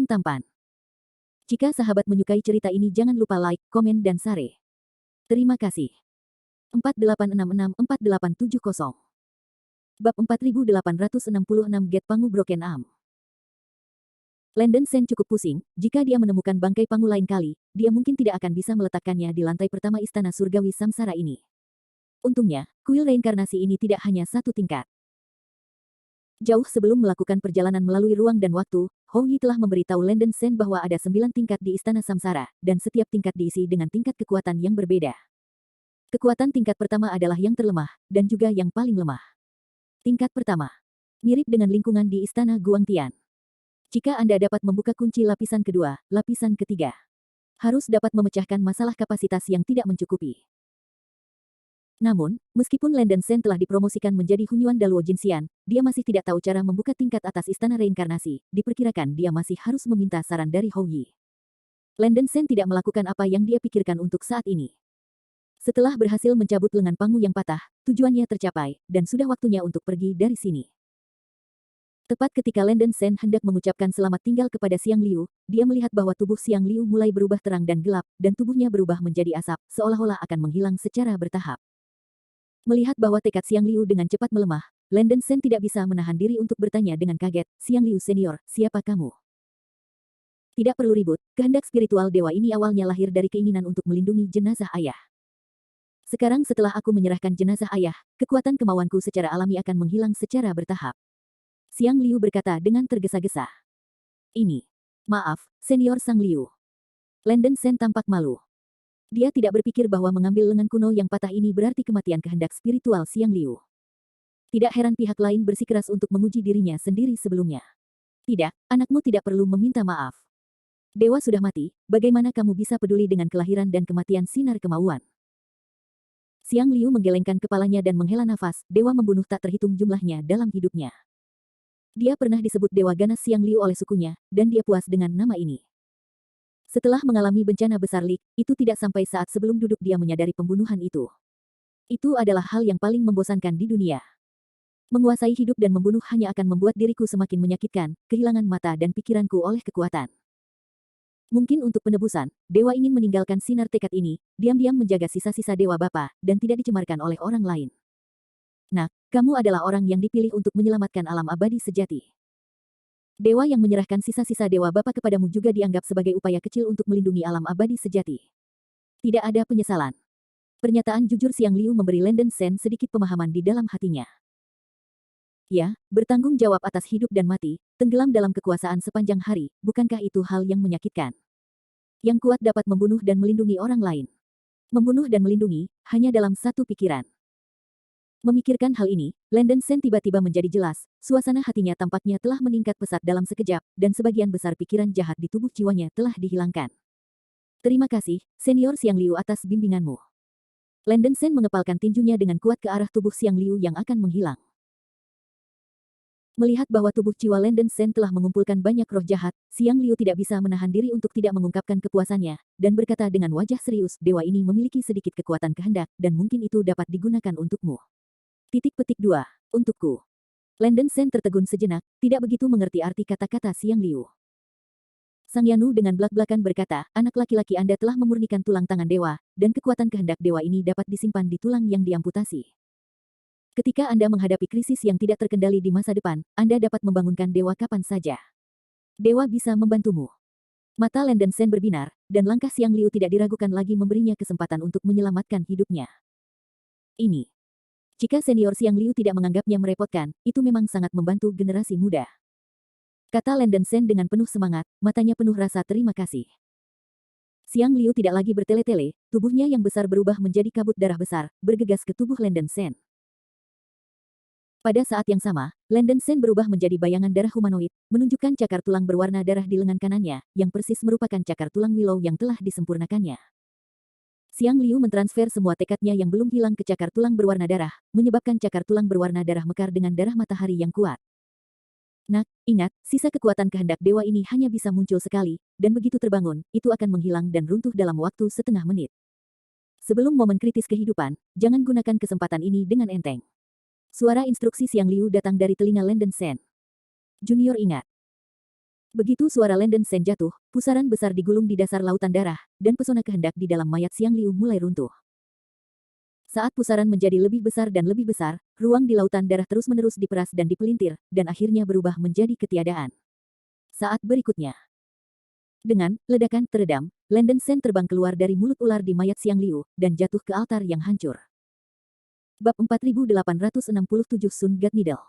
tampan. Jika sahabat menyukai cerita ini jangan lupa like, komen dan share. Terima kasih. 4866-4870 Bab 4866 Get Pangu Broken Arm. Landon Sen cukup pusing, jika dia menemukan bangkai Pangu lain kali, dia mungkin tidak akan bisa meletakkannya di lantai pertama istana surgawi samsara ini. Untungnya, kuil reinkarnasi ini tidak hanya satu tingkat. Jauh sebelum melakukan perjalanan melalui ruang dan waktu, Hou Yi telah memberitahu Landon Sen bahwa ada 9 tingkat di istana samsara, dan setiap tingkat diisi dengan tingkat kekuatan yang berbeda. Kekuatan tingkat pertama adalah yang terlemah, dan juga yang paling lemah. Tingkat pertama. Mirip dengan lingkungan di istana Guangtian. Jika Anda dapat membuka kunci lapisan kedua, lapisan ketiga harus dapat memecahkan masalah kapasitas yang tidak mencukupi. Namun, meskipun Landon Sen telah dipromosikan menjadi Hunyuan Daluo Jinxian, dia masih tidak tahu cara membuka tingkat atas istana reinkarnasi. Diperkirakan dia masih harus meminta saran dari Hou Yi. Landon Sen tidak melakukan apa yang dia pikirkan untuk saat ini. Setelah berhasil mencabut lengan Pangu yang patah, tujuannya tercapai, dan sudah waktunya untuk pergi dari sini. Tepat ketika Landon Sen hendak mengucapkan selamat tinggal kepada Xiang Liu, dia melihat bahwa tubuh Xiang Liu mulai berubah terang dan gelap, dan tubuhnya berubah menjadi asap, seolah-olah akan menghilang secara bertahap. Melihat bahwa tekad Xiang Liu dengan cepat melemah, Landon Sen tidak bisa menahan diri untuk bertanya dengan kaget, "Xiang Liu senior, siapa kamu?" Tidak perlu ribut, kehendak spiritual dewa ini awalnya lahir dari keinginan untuk melindungi jenazah ayah. Sekarang setelah aku menyerahkan jenazah ayah, kekuatan kemauanku secara alami akan menghilang secara bertahap. Xiang Liu berkata dengan tergesa-gesa. Ini. Maaf, senior Sang Liu. Landon Sen tampak malu. Dia tidak berpikir bahwa mengambil lengan kuno yang patah ini berarti kematian kehendak spiritual Xiang Liu. Tidak heran pihak lain bersikeras untuk menguji dirinya sendiri sebelumnya. Tidak, anakmu tidak perlu meminta maaf. Dewa sudah mati, bagaimana kamu bisa peduli dengan kelahiran dan kematian sinar kemauan? Xiang Liu menggelengkan kepalanya dan menghela nafas, dewa membunuh tak terhitung jumlahnya dalam hidupnya. Dia pernah disebut Dewa Ganas Xiang Liu oleh sukunya, dan dia puas dengan nama ini. Setelah mengalami bencana besar Lik, itu tidak sampai saat sebelum duduk dia menyadari pembunuhan itu. Itu adalah hal yang paling membosankan di dunia. Menguasai hidup dan membunuh hanya akan membuat diriku semakin menyakitkan, kehilangan mata dan pikiranku oleh kekuatan. Mungkin untuk penebusan, dewa ingin meninggalkan sinar tekad ini, diam-diam menjaga sisa-sisa dewa bapa, dan tidak dicemarkan oleh orang lain. Nak, kamu adalah orang yang dipilih untuk menyelamatkan alam abadi sejati. Dewa yang menyerahkan sisa-sisa dewa bapa kepadamu juga dianggap sebagai upaya kecil untuk melindungi alam abadi sejati. Tidak ada penyesalan. Pernyataan jujur Xiang Liu memberi Landon Sen sedikit pemahaman di dalam hatinya. Ya, bertanggung jawab atas hidup dan mati, tenggelam dalam kekuasaan sepanjang hari, bukankah itu hal yang menyakitkan? Yang kuat dapat membunuh dan melindungi orang lain. Membunuh dan melindungi, hanya dalam satu pikiran. Memikirkan hal ini, Landon Sen tiba-tiba menjadi jelas, suasana hatinya tampaknya telah meningkat pesat dalam sekejap, dan sebagian besar pikiran jahat di tubuh jiwanya telah dihilangkan. Terima kasih, senior Xiang Liu atas bimbinganmu. Landon Sen mengepalkan tinjunya dengan kuat ke arah tubuh Xiang Liu yang akan menghilang. Melihat bahwa tubuh jiwa Landon Sen telah mengumpulkan banyak roh jahat, Xiang Liu tidak bisa menahan diri untuk tidak mengungkapkan kepuasannya, dan berkata dengan wajah serius, dewa ini memiliki sedikit kekuatan kehendak, dan mungkin itu dapat digunakan untukmu. Titik-petik 2. Untukku. Landon Sen tertegun sejenak, tidak begitu mengerti arti kata-kata Xiang Liu. Sang Yanu dengan belak-belakan berkata, anak laki-laki Anda telah memurnikan tulang tangan dewa, dan kekuatan kehendak dewa ini dapat disimpan di tulang yang diamputasi. Ketika Anda menghadapi krisis yang tidak terkendali di masa depan, Anda dapat membangunkan dewa kapan saja. Dewa bisa membantumu. Mata Landon Sen berbinar, dan langkah Xiang Liu tidak diragukan lagi memberinya kesempatan untuk menyelamatkan hidupnya. Ini. Jika senior Xiang Liu tidak menganggapnya merepotkan, itu memang sangat membantu generasi muda. Kata Landon Sen dengan penuh semangat, matanya penuh rasa terima kasih. Xiang Liu tidak lagi bertele-tele, tubuhnya yang besar berubah menjadi kabut darah besar, bergegas ke tubuh Landon Sen. Pada saat yang sama, Landon Sen berubah menjadi bayangan darah humanoid, menunjukkan cakar tulang berwarna darah di lengan kanannya, yang persis merupakan cakar tulang Willow yang telah disempurnakannya. Xiang Liu mentransfer semua tekadnya yang belum hilang ke cakar tulang berwarna darah, menyebabkan cakar tulang berwarna darah mekar dengan darah matahari yang kuat. Nak, ingat, sisa kekuatan kehendak dewa ini hanya bisa muncul sekali, dan begitu terbangun, itu akan menghilang dan runtuh dalam waktu setengah menit. Sebelum momen kritis kehidupan, jangan gunakan kesempatan ini dengan enteng. Suara instruksi Xiang Liu datang dari telinga Landon Sen. Junior ingat. Begitu suara Lenden Sen jatuh, pusaran besar digulung di dasar lautan darah, dan pesona kehendak di dalam mayat Xiang Liu mulai runtuh. Saat pusaran menjadi lebih besar dan lebih besar, ruang di lautan darah terus-menerus diperas dan dipelintir, dan akhirnya berubah menjadi ketiadaan. Saat berikutnya, dengan ledakan teredam, Lenden Sen terbang keluar dari mulut ular di mayat Xiang Liu, dan jatuh ke altar yang hancur. Bab 4867 Sun God Needle.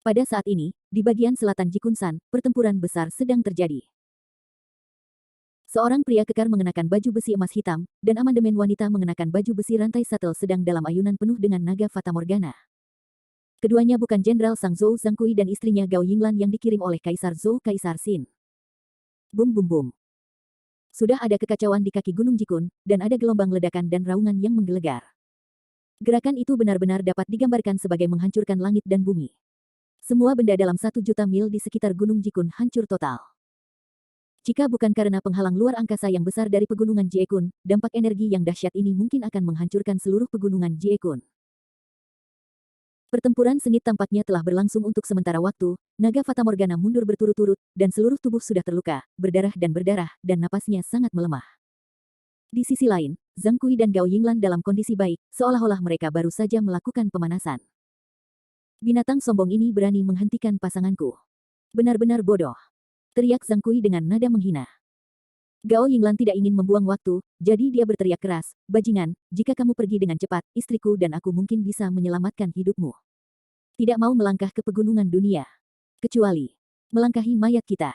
Pada saat ini, di bagian selatan Jikunsan, pertempuran besar sedang terjadi. Seorang pria kekar mengenakan baju besi emas hitam, dan amandemen wanita mengenakan baju besi rantai satel sedang dalam ayunan penuh dengan naga fatamorgana. Keduanya bukan Jenderal Sang Zhou Zhangkui dan istrinya Gao Yinglan yang dikirim oleh Kaisar Zhou Kaisar Xin. Bum bum bum. Sudah ada kekacauan di kaki Gunung Jikun, dan ada gelombang ledakan dan raungan yang menggelegar. Gerakan itu benar-benar dapat digambarkan sebagai menghancurkan langit dan bumi. Semua benda dalam 1 juta mil di sekitar Gunung Jikun hancur total. Jika bukan karena penghalang luar angkasa yang besar dari pegunungan Jiekun, dampak energi yang dahsyat ini mungkin akan menghancurkan seluruh pegunungan Jiekun. Pertempuran sengit tampaknya telah berlangsung untuk sementara waktu, naga fatamorgana mundur berturut-turut, dan seluruh tubuh sudah terluka, berdarah, dan napasnya sangat melemah. Di sisi lain, Zhang Kui dan Gao Yinglan dalam kondisi baik, seolah-olah mereka baru saja melakukan pemanasan. Binatang sombong ini berani menghentikan pasanganku. Benar-benar bodoh. Teriak Zhang Kui dengan nada menghina. Gao Yinglan tidak ingin membuang waktu, jadi dia berteriak keras, "Bajingan, jika kamu pergi dengan cepat, istriku dan aku mungkin bisa menyelamatkan hidupmu. Tidak mau melangkah ke pegunungan dunia. Kecuali melangkahi mayat kita."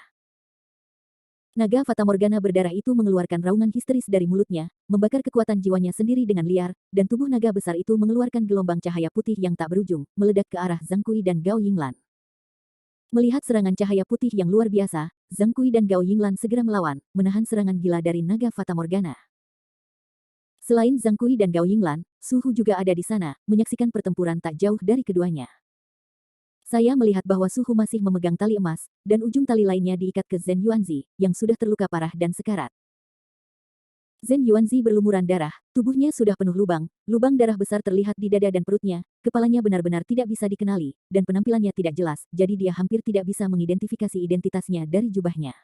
Naga fatamorgana berdarah itu mengeluarkan raungan histeris dari mulutnya, membakar kekuatan jiwanya sendiri dengan liar, dan tubuh naga besar itu mengeluarkan gelombang cahaya putih yang tak berujung, meledak ke arah Zhang Kui dan Gao Yinglan. Melihat serangan cahaya putih yang luar biasa, Zhang Kui dan Gao Yinglan segera melawan, menahan serangan gila dari naga fatamorgana. Selain Zhang Kui dan Gao Yinglan, Su Hu juga ada di sana, menyaksikan pertempuran tak jauh dari keduanya. Saya melihat bahwa Su Hu masih memegang tali emas, dan ujung tali lainnya diikat ke Zhen Yuanzi, yang sudah terluka parah dan sekarat. Zhen Yuanzi berlumuran darah, tubuhnya sudah penuh lubang darah besar terlihat di dada dan perutnya, kepalanya benar-benar tidak bisa dikenali, dan penampilannya tidak jelas, jadi dia hampir tidak bisa mengidentifikasi identitasnya dari jubahnya.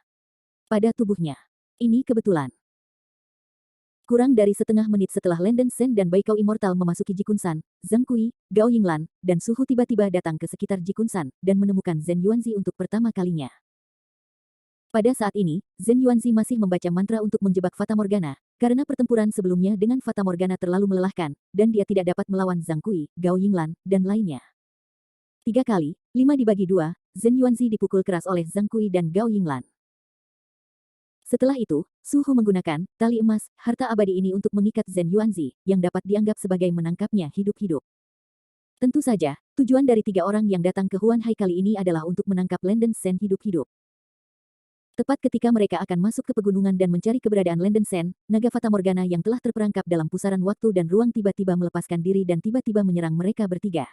Pada tubuhnya. Ini kebetulan. Kurang dari setengah menit setelah Lenden Sen dan Baikao Immortal memasuki Jikunsan, Zhang Kui, Gao Yinglan, dan Su Hu tiba-tiba datang ke sekitar Jikunsan, dan menemukan Zhen Yuanzi untuk pertama kalinya. Pada saat ini, Zhen Yuanzi masih membaca mantra untuk menjebak Fatamorgana, karena pertempuran sebelumnya dengan Fatamorgana terlalu melelahkan, dan dia tidak dapat melawan Zhang Kui, Gao Yinglan, dan lainnya. 3 kali, 5 dibagi 2, Zhen Yuanzi dipukul keras oleh Zhang Kui dan Gao Yinglan. Setelah itu, Su Hu menggunakan tali emas, harta abadi ini untuk mengikat Zhen Yuanzi, yang dapat dianggap sebagai menangkapnya hidup-hidup. Tentu saja, tujuan dari 3 orang yang datang ke Huan Hai kali ini adalah untuk menangkap Lenden Sen hidup-hidup. Tepat ketika mereka akan masuk ke pegunungan dan mencari keberadaan Lenden Sen, naga fatamorgana yang telah terperangkap dalam pusaran waktu dan ruang tiba-tiba melepaskan diri dan tiba-tiba menyerang mereka bertiga.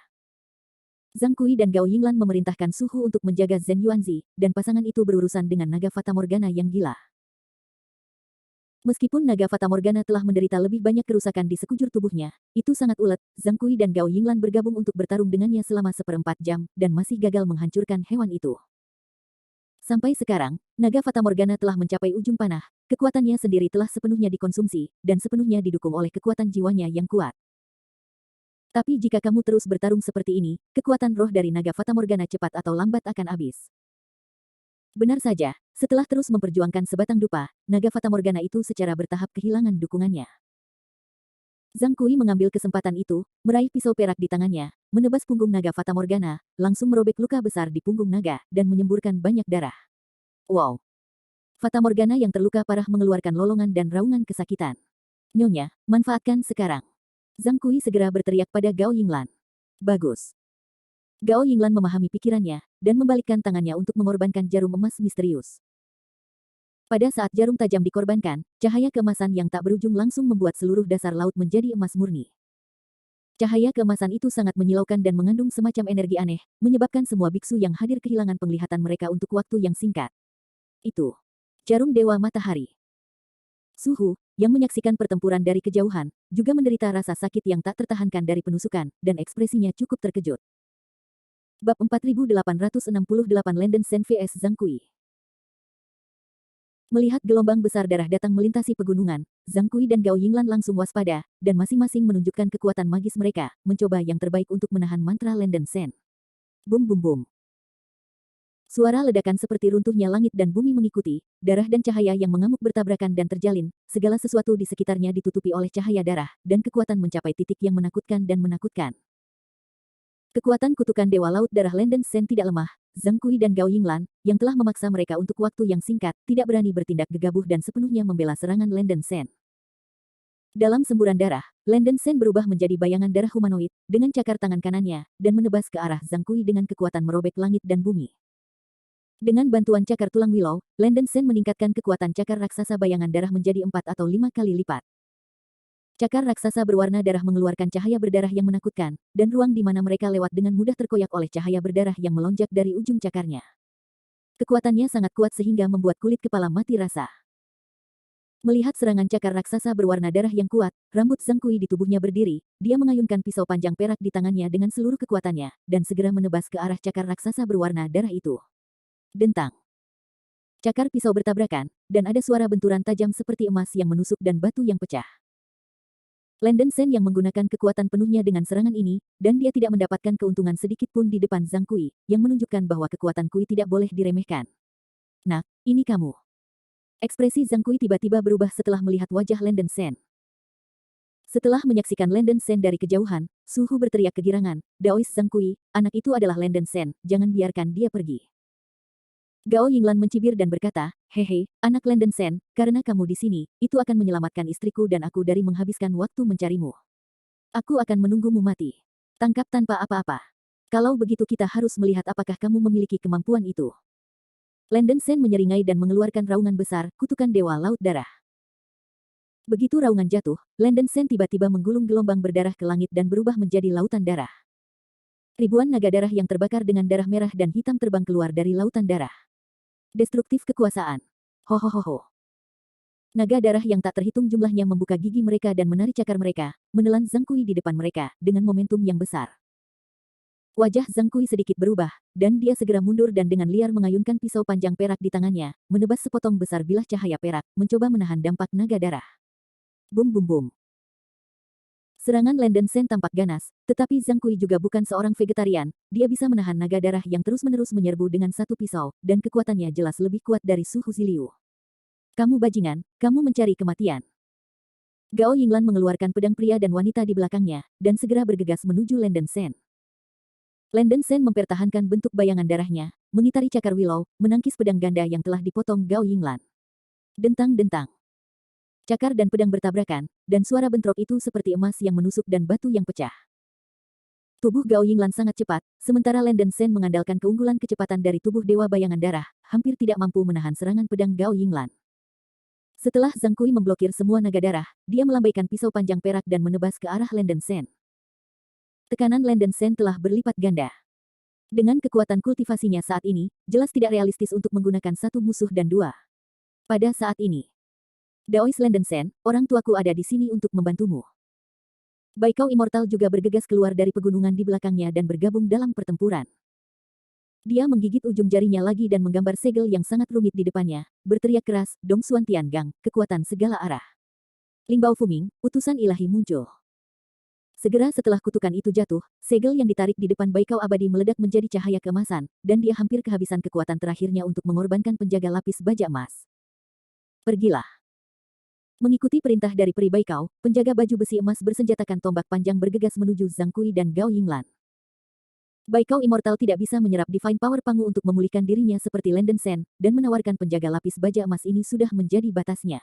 Zhang Kui dan Gao Yinglan memerintahkan Su Hu untuk menjaga Zhen Yuanzi, dan pasangan itu berurusan dengan naga fatamorgana yang gila. Meskipun naga fatamorgana telah menderita lebih banyak kerusakan di sekujur tubuhnya, itu sangat ulet. Zhang Kui dan Gao Yinglan bergabung untuk bertarung dengannya selama 1/4 jam, dan masih gagal menghancurkan hewan itu. Sampai sekarang, naga fatamorgana telah mencapai ujung panah, kekuatannya sendiri telah sepenuhnya dikonsumsi, dan sepenuhnya didukung oleh kekuatan jiwanya yang kuat. Tapi jika kamu terus bertarung seperti ini, kekuatan roh dari naga fatamorgana cepat atau lambat akan habis. Benar saja, setelah terus memperjuangkan sebatang dupa, naga fatamorgana itu secara bertahap kehilangan dukungannya. Zhang Kui mengambil kesempatan itu, meraih pisau perak di tangannya, menebas punggung naga fatamorgana, langsung merobek luka besar di punggung naga, dan menyemburkan banyak darah. Wow! Fatamorgana yang terluka parah mengeluarkan lolongan dan raungan kesakitan. Nyonya, manfaatkan sekarang. Zhang Kui segera berteriak pada Gao Yinglan. Bagus. Gao Yinglan memahami pikirannya, dan membalikkan tangannya untuk mengorbankan jarum emas misterius. Pada saat jarum tajam dikorbankan, cahaya keemasan yang tak berujung langsung membuat seluruh dasar laut menjadi emas murni. Cahaya keemasan itu sangat menyilaukan dan mengandung semacam energi aneh, menyebabkan semua biksu yang hadir kehilangan penglihatan mereka untuk waktu yang singkat. Itu jarum Dewa Matahari. Su Hu, yang menyaksikan pertempuran dari kejauhan, juga menderita rasa sakit yang tak tertahankan dari penusukan, dan ekspresinya cukup terkejut. Bab 4868 Lenden Sen vs Zhang Kui. Melihat gelombang besar darah datang melintasi pegunungan, Zhang Kui dan Gao Yinglan langsung waspada, dan masing-masing menunjukkan kekuatan magis mereka, mencoba yang terbaik untuk menahan mantra Lenden Sen. Bum bum bum. Suara ledakan seperti runtuhnya langit dan bumi mengikuti, darah dan cahaya yang mengamuk bertabrakan dan terjalin, segala sesuatu di sekitarnya ditutupi oleh cahaya darah, dan kekuatan mencapai titik yang menakutkan dan menakutkan. Kekuatan kutukan Dewa Laut Darah Lenden Sen tidak lemah. Zhang Kui dan Gao Yinglan, yang telah memaksa mereka untuk waktu yang singkat, tidak berani bertindak gegabah dan sepenuhnya membela serangan Lenden Sen. Dalam semburan darah, Lenden Sen berubah menjadi bayangan darah humanoid, dengan cakar tangan kanannya, dan menebas ke arah Zhang Kui dengan kekuatan merobek langit dan bumi. Dengan bantuan cakar tulang Willow, Lenden Sen meningkatkan kekuatan cakar raksasa bayangan darah menjadi 4 atau 5 kali lipat. Cakar raksasa berwarna darah mengeluarkan cahaya berdarah yang menakutkan, dan ruang di mana mereka lewat dengan mudah terkoyak oleh cahaya berdarah yang melonjak dari ujung cakarnya. Kekuatannya sangat kuat sehingga membuat kulit kepala mati rasa. Melihat serangan cakar raksasa berwarna darah yang kuat, rambut Zhang Kui di tubuhnya berdiri, dia mengayunkan pisau panjang perak di tangannya dengan seluruh kekuatannya, dan segera menebas ke arah cakar raksasa berwarna darah itu. Dentang. Cakar pisau bertabrakan, dan ada suara benturan tajam seperti emas yang menusuk dan batu yang pecah. Lenden Sen yang menggunakan kekuatan penuhnya dengan serangan ini, dan dia tidak mendapatkan keuntungan sedikit pun di depan Zhang Kui, yang menunjukkan bahwa kekuatan Kui tidak boleh diremehkan. Nak, ini kamu. Ekspresi Zhang Kui tiba-tiba berubah setelah melihat wajah Lenden Sen. Setelah menyaksikan Lenden Sen dari kejauhan, Suhu berteriak kegirangan, Daois Zhang Kui, anak itu adalah Lenden Sen, jangan biarkan dia pergi. Gao Yinglan mencibir dan berkata, hehe, anak Lenden Sen, karena kamu di sini, itu akan menyelamatkan istriku dan aku dari menghabiskan waktu mencarimu. Aku akan menunggumu mati. Tangkap tanpa apa-apa. Kalau begitu kita harus melihat apakah kamu memiliki kemampuan itu. Lenden Sen menyeringai dan mengeluarkan raungan besar, kutukan Dewa Laut Darah. Begitu raungan jatuh, Lenden Sen tiba-tiba menggulung gelombang berdarah ke langit dan berubah menjadi lautan darah. Ribuan naga darah yang terbakar dengan darah merah dan hitam terbang keluar dari lautan darah. Destruktif kekuasaan. Hohohoho. Naga darah yang tak terhitung jumlahnya membuka gigi mereka dan menarik cakar mereka, menelan Zhang Kui di depan mereka, dengan momentum yang besar. Wajah Zhang Kui sedikit berubah, dan dia segera mundur dan dengan liar mengayunkan pisau panjang perak di tangannya, menebas sepotong besar bilah cahaya perak, mencoba menahan dampak naga darah. Bum bum bum. Serangan Lenden Sen tampak ganas, tetapi Zhang Kui juga bukan seorang vegetarian, dia bisa menahan naga darah yang terus-menerus menyerbu dengan satu pisau, dan kekuatannya jelas lebih kuat dari Suhu Ziliu. Kamu bajingan, kamu mencari kematian. Gao Yinglan mengeluarkan pedang pria dan wanita di belakangnya, dan segera bergegas menuju Lenden Sen. Lenden Sen mempertahankan bentuk bayangan darahnya, mengitari cakar Willow, menangkis pedang ganda yang telah dipotong Gao Yinglan. Dentang-dentang. Cakar dan pedang bertabrakan, dan suara bentrok itu seperti emas yang menusuk dan batu yang pecah. Tubuh Gao Yinglan sangat cepat, sementara Lenden Sen mengandalkan keunggulan kecepatan dari tubuh Dewa Bayangan Darah, hampir tidak mampu menahan serangan pedang Gao Yinglan. Setelah Zhang Kui memblokir semua naga darah, dia melambaikan pisau panjang perak dan menebas ke arah Lenden Sen. Tekanan Lenden Sen telah berlipat ganda. Dengan kekuatan kultivasinya saat ini, jelas tidak realistis untuk menggunakan satu musuh dan dua. Pada saat ini, Daois Lenden Sen, orang tuaku ada di sini untuk membantumu. Baikau Immortal juga bergegas keluar dari pegunungan di belakangnya dan bergabung dalam pertempuran. Dia menggigit ujung jarinya lagi dan menggambar segel yang sangat rumit di depannya, berteriak keras, Dong Xuan Tiangang, kekuatan segala arah. Lingbao Fuming, utusan ilahi muncul. Segera setelah kutukan itu jatuh, segel yang ditarik di depan Baikau Abadi meledak menjadi cahaya keemasan, dan dia hampir kehabisan kekuatan terakhirnya untuk mengorbankan penjaga lapis baja emas. Pergilah. Mengikuti perintah dari peri Baikau, penjaga baju besi emas bersenjatakan tombak panjang bergegas menuju Zhang Kui dan Gao Yinglan. Baikau Immortal tidak bisa menyerap Divine Power Pangu untuk memulihkan dirinya seperti Lenden Sen, dan menawarkan penjaga lapis baja emas ini sudah menjadi batasnya.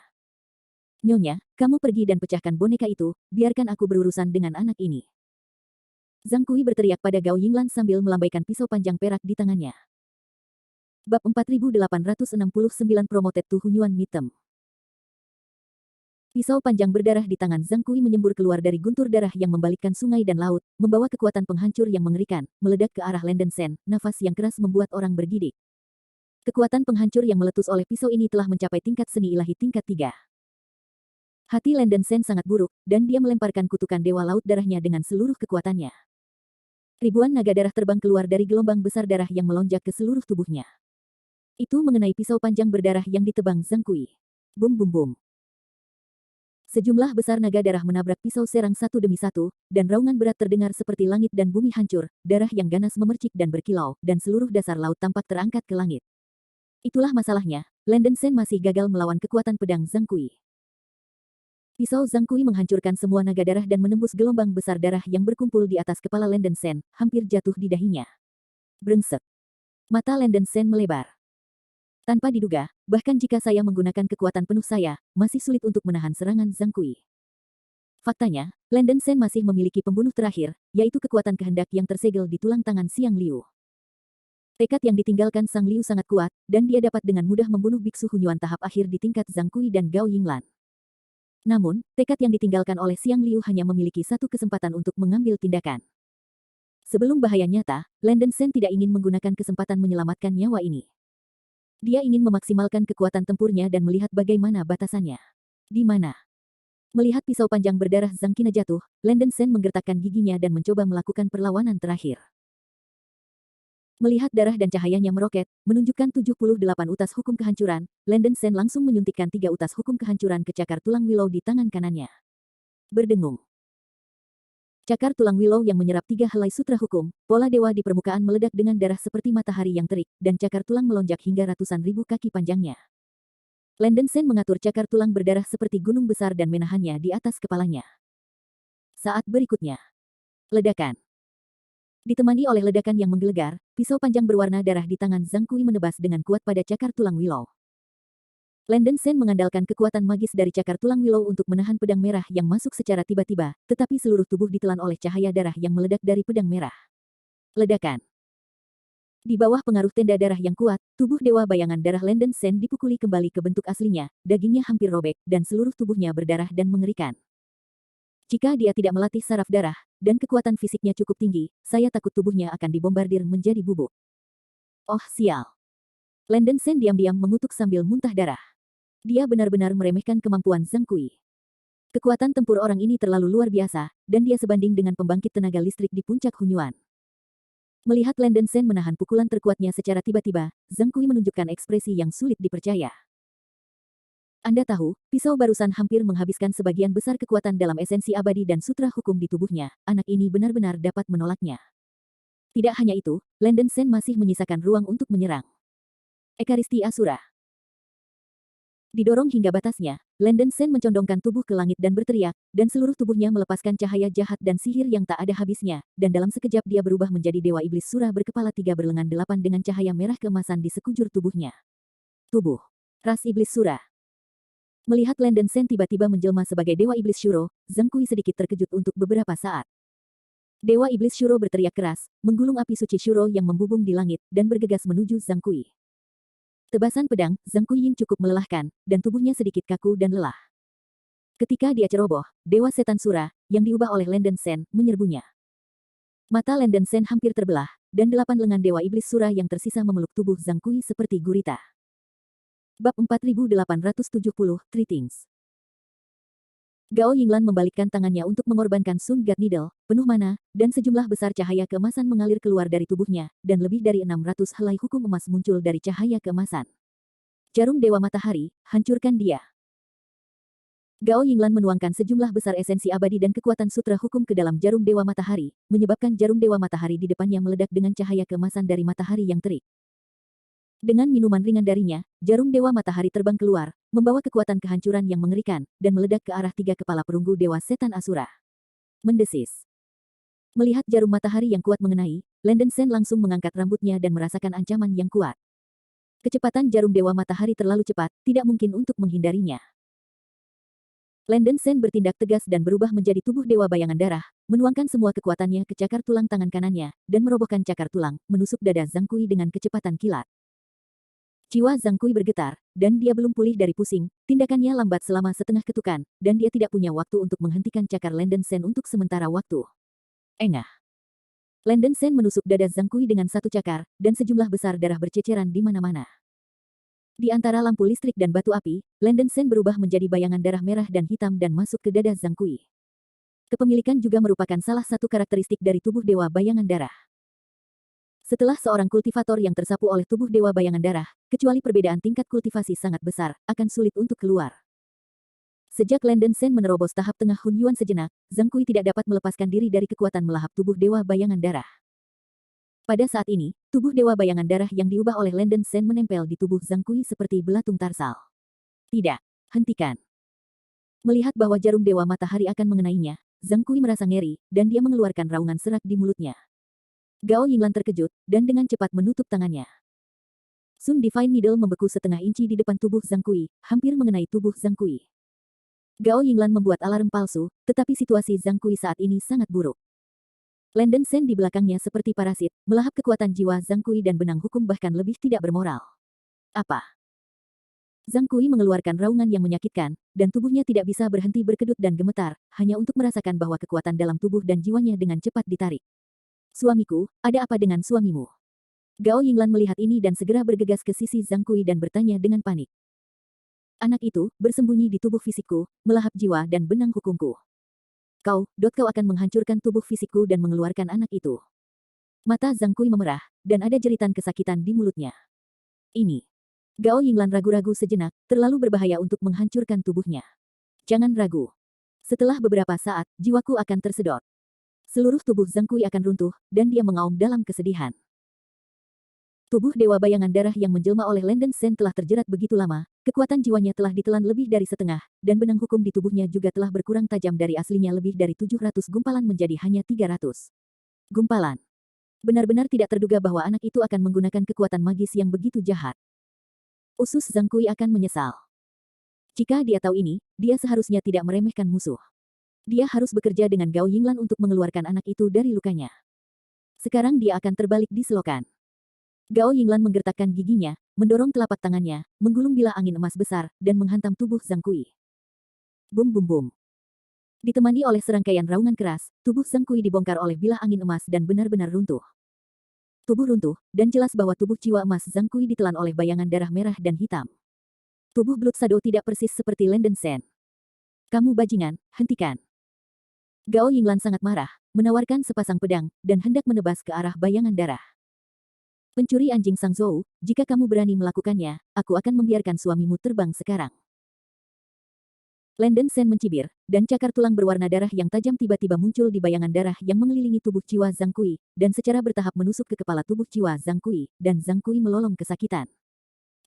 Nyonya, kamu pergi dan pecahkan boneka itu, biarkan aku berurusan dengan anak ini. Zhang Kui berteriak pada Gao Yinglan sambil melambaikan pisau panjang perak di tangannya. Bab 4869 Promoted to Hunyuan Mitem. Pisau panjang berdarah di tangan Zhang Kui menyembur keluar dari guntur darah yang membalikkan sungai dan laut, membawa kekuatan penghancur yang mengerikan, meledak ke arah Lenden Sen, nafas yang keras membuat orang bergidik. Kekuatan penghancur yang meletus oleh pisau ini telah mencapai tingkat seni ilahi tingkat 3. Hati Lenden Sen sangat buruk, dan dia melemparkan kutukan Dewa Laut Darahnya dengan seluruh kekuatannya. Ribuan naga darah terbang keluar dari gelombang besar darah yang melonjak ke seluruh tubuhnya. Itu mengenai pisau panjang berdarah yang ditebang Zhang Kui. Bum bum bum. Sejumlah besar naga darah menabrak pisau serang satu demi satu, dan raungan berat terdengar seperti langit dan bumi hancur, darah yang ganas memercik dan berkilau, dan seluruh dasar laut tampak terangkat ke langit. Itulah masalahnya, Lan Denshen masih gagal melawan kekuatan pedang Zhang Kui. Pisau Zhang Kui menghancurkan semua naga darah dan menembus gelombang besar darah yang berkumpul di atas kepala Lan Denshen, hampir jatuh di dahinya. Brengsek. Mata Lan Denshen melebar. Tanpa diduga, bahkan jika saya menggunakan kekuatan penuh saya, masih sulit untuk menahan serangan Zhang Kui. Faktanya, Lan Denshen masih memiliki pembunuh terakhir, yaitu kekuatan kehendak yang tersegel di tulang tangan Xiang Liu. Tekad yang ditinggalkan Sang Liu sangat kuat, dan dia dapat dengan mudah membunuh biksu Hunyuan tahap akhir di tingkat Zhang Kui dan Gao Yinglan. Namun, tekad yang ditinggalkan oleh Xiang Liu hanya memiliki satu kesempatan untuk mengambil tindakan. Sebelum bahaya nyata, Lan Denshen tidak ingin menggunakan kesempatan menyelamatkan nyawa ini. Dia ingin memaksimalkan kekuatan tempurnya dan melihat bagaimana batasannya. Di mana? Melihat pisau panjang berdarah Zhang Qina jatuh, Lan Denshen menggertakkan giginya dan mencoba melakukan perlawanan terakhir. Melihat darah dan cahayanya meroket, menunjukkan 78 utas hukum kehancuran, Lan Denshen langsung menyuntikkan 3 utas hukum kehancuran ke cakar tulang Willow di tangan kanannya. Berdengung. Cakar tulang Willow yang menyerap 3 helai sutra hukum, pola dewa di permukaan meledak dengan darah seperti matahari yang terik, dan cakar tulang melonjak hingga ratusan ribu kaki panjangnya. Lan Denshen mengatur cakar tulang berdarah seperti gunung besar dan menahannya di atas kepalanya. Saat berikutnya. Ledakan. Ditemani oleh ledakan yang menggelegar, pisau panjang berwarna darah di tangan Zhang Kui menebas dengan kuat pada cakar tulang Willow. Lan Denshen mengandalkan kekuatan magis dari cakar tulang Willow untuk menahan pedang merah yang masuk secara tiba-tiba, tetapi seluruh tubuh ditelan oleh cahaya darah yang meledak dari pedang merah. Ledakan. Di bawah pengaruh tenda darah yang kuat, tubuh dewa bayangan darah Lan Denshen dipukuli kembali ke bentuk aslinya, dagingnya hampir robek, dan seluruh tubuhnya berdarah dan mengerikan. Jika dia tidak melatih saraf darah, dan kekuatan fisiknya cukup tinggi, saya takut tubuhnya akan dibombardir menjadi bubuk. Oh sial. Lan Denshen diam-diam mengutuk sambil muntah darah. Dia benar-benar meremehkan kemampuan Zhang Kui. Kekuatan tempur orang ini terlalu luar biasa, dan dia sebanding dengan pembangkit tenaga listrik di puncak Hunyuan. Melihat Lan Denshen menahan pukulan terkuatnya secara tiba-tiba, Zhang Kui menunjukkan ekspresi yang sulit dipercaya. Anda tahu, pisau barusan hampir menghabiskan sebagian besar kekuatan dalam esensi abadi dan sutra hukum di tubuhnya, anak ini benar-benar dapat menolaknya. Tidak hanya itu, Lan Denshen masih menyisakan ruang untuk menyerang. Ekaristi Asura. Didorong hingga batasnya, Lan Denshen mencondongkan tubuh ke langit dan berteriak, dan seluruh tubuhnya melepaskan cahaya jahat dan sihir yang tak ada habisnya, dan dalam sekejap dia berubah menjadi Dewa Iblis Sura berkepala 3 berlengan 8 dengan cahaya merah keemasan di sekujur tubuhnya. Tubuh. Ras Iblis Sura. Melihat Lan Denshen tiba-tiba menjelma sebagai Dewa Iblis Shuro, Zhang Kui sedikit terkejut untuk beberapa saat. Dewa Iblis Shuro berteriak keras, menggulung api suci Shuro yang membubung di langit, dan bergegas menuju Zhang Kui. Tebasan pedang, Zhang Kui cukup melelahkan, dan tubuhnya sedikit kaku dan lelah. Ketika dia ceroboh, Dewa Setan Sura, yang diubah oleh Lan Denshen, menyerbunya. Mata Lan Denshen hampir terbelah, dan 8 lengan Dewa Iblis Sura yang tersisa memeluk tubuh Zhang Kui seperti gurita. Bab 4870, Three Things. Gao Yinglan membalikkan tangannya untuk mengorbankan Sun God Needle, penuh mana, dan sejumlah besar cahaya keemasan mengalir keluar dari tubuhnya, dan lebih dari 600 helai hukum emas muncul dari cahaya keemasan. Jarum Dewa Matahari, hancurkan dia. Gao Yinglan menuangkan sejumlah besar esensi abadi dan kekuatan sutra hukum ke dalam jarum Dewa Matahari, menyebabkan jarum Dewa Matahari di depannya meledak dengan cahaya keemasan dari matahari yang terik. Dengan minuman ringan darinya, jarum Dewa Matahari terbang keluar, membawa kekuatan kehancuran yang mengerikan, dan meledak ke arah 3 kepala perunggu Dewa Setan Asura. Mendesis. Melihat jarum matahari yang kuat mengenai, Lan Denshen langsung mengangkat rambutnya dan merasakan ancaman yang kuat. Kecepatan jarum Dewa Matahari terlalu cepat, tidak mungkin untuk menghindarinya. Lan Denshen bertindak tegas dan berubah menjadi tubuh Dewa Bayangan Darah, menuangkan semua kekuatannya ke cakar tulang tangan kanannya, dan merobohkan cakar tulang, menusuk dada Zhang Kui dengan kecepatan kilat. Jiwa Zhang Kui bergetar, dan dia belum pulih dari pusing, tindakannya lambat selama setengah ketukan, dan dia tidak punya waktu untuk menghentikan cakar Lan Denshen untuk sementara waktu. Engah. Lan Denshen menusuk dada Zhang Kui dengan satu cakar, dan sejumlah besar darah berceceran di mana-mana. Di antara lampu listrik dan batu api, Lan Denshen berubah menjadi bayangan darah merah dan hitam dan masuk ke dada Zhang Kui. Kepemilikan juga merupakan salah satu karakteristik dari tubuh Dewa Bayangan Darah. Setelah seorang kultivator yang tersapu oleh tubuh dewa bayangan darah, kecuali perbedaan tingkat kultivasi sangat besar, akan sulit untuk keluar. Sejak Landen Sen menerobos tahap tengah Hun Yuan sejenak, Zhang Kui tidak dapat melepaskan diri dari kekuatan melahap tubuh dewa bayangan darah. Pada saat ini, tubuh dewa bayangan darah yang diubah oleh Landen Sen menempel di tubuh Zhang Kui seperti belatung tarsal. Tidak, hentikan. Melihat bahwa jarum dewa matahari akan mengenainya, Zhang Kui merasa ngeri, dan dia mengeluarkan raungan serak di mulutnya. Gao Yinglan terkejut, dan dengan cepat menutup tangannya. Sun Divine Needle membeku setengah inci di depan tubuh Zhang Kui, hampir mengenai tubuh Zhang Kui. Gao Yinglan membuat alarm palsu, tetapi situasi Zhang Kui saat ini sangat buruk. Landen Sen di belakangnya seperti parasit, melahap kekuatan jiwa Zhang Kui dan benang hukum bahkan lebih tidak bermoral. Apa? Zhang Kui mengeluarkan raungan yang menyakitkan, dan tubuhnya tidak bisa berhenti berkedut dan gemetar, hanya untuk merasakan bahwa kekuatan dalam tubuh dan jiwanya dengan cepat ditarik. Suamiku, ada apa dengan suamimu? Gao Yinglan melihat ini dan segera bergegas ke sisi Zhang Kui dan bertanya dengan panik. Anak itu bersembunyi di tubuh fisikku, melahap jiwa dan benang hukumku. Kau akan menghancurkan tubuh fisikku dan mengeluarkan anak itu. Mata Zhang Kui memerah, dan ada jeritan kesakitan di mulutnya. Ini. Gao Yinglan ragu-ragu sejenak, terlalu berbahaya untuk menghancurkan tubuhnya. Jangan ragu. Setelah beberapa saat, jiwaku akan tersedot. Seluruh tubuh Zhang Kui akan runtuh, dan dia mengaum dalam kesedihan. Tubuh dewa bayangan darah yang menjelma oleh Landen Sen telah terjerat begitu lama, kekuatan jiwanya telah ditelan lebih dari setengah, dan benang hukum di tubuhnya juga telah berkurang tajam dari aslinya lebih dari 700 gumpalan menjadi hanya 300 gumpalan. Benar-benar tidak terduga bahwa anak itu akan menggunakan kekuatan magis yang begitu jahat. Usus Zhang Kui akan menyesal. Jika dia tahu ini, dia seharusnya tidak meremehkan musuh. Dia harus bekerja dengan Gao Yinglan untuk mengeluarkan anak itu dari lukanya. Sekarang dia akan terbalik di selokan. Gao Yinglan menggertakkan giginya, mendorong telapak tangannya, menggulung bilah angin emas besar, dan menghantam tubuh Zhang Kui. Bum bum bum. Ditemani oleh serangkaian raungan keras, tubuh Zhang Kui dibongkar oleh bilah angin emas dan benar-benar runtuh. Tubuh runtuh, dan jelas bahwa tubuh jiwa emas Zhang Kui ditelan oleh bayangan darah merah dan hitam. Tubuh Blood Shadow tidak persis seperti Landen Sen. Kamu bajingan, hentikan. Gao Yinglan sangat marah, menawarkan sepasang pedang, dan hendak menebas ke arah bayangan darah. Pencuri anjing Sang Zhou, jika kamu berani melakukannya, aku akan membiarkan suamimu terbang sekarang. Landen Sen mencibir, dan cakar tulang berwarna darah yang tajam tiba-tiba muncul di bayangan darah yang mengelilingi tubuh jiwa Zhang Kui, dan secara bertahap menusuk ke kepala tubuh jiwa Zhang Kui, dan Zhang Kui melolong kesakitan.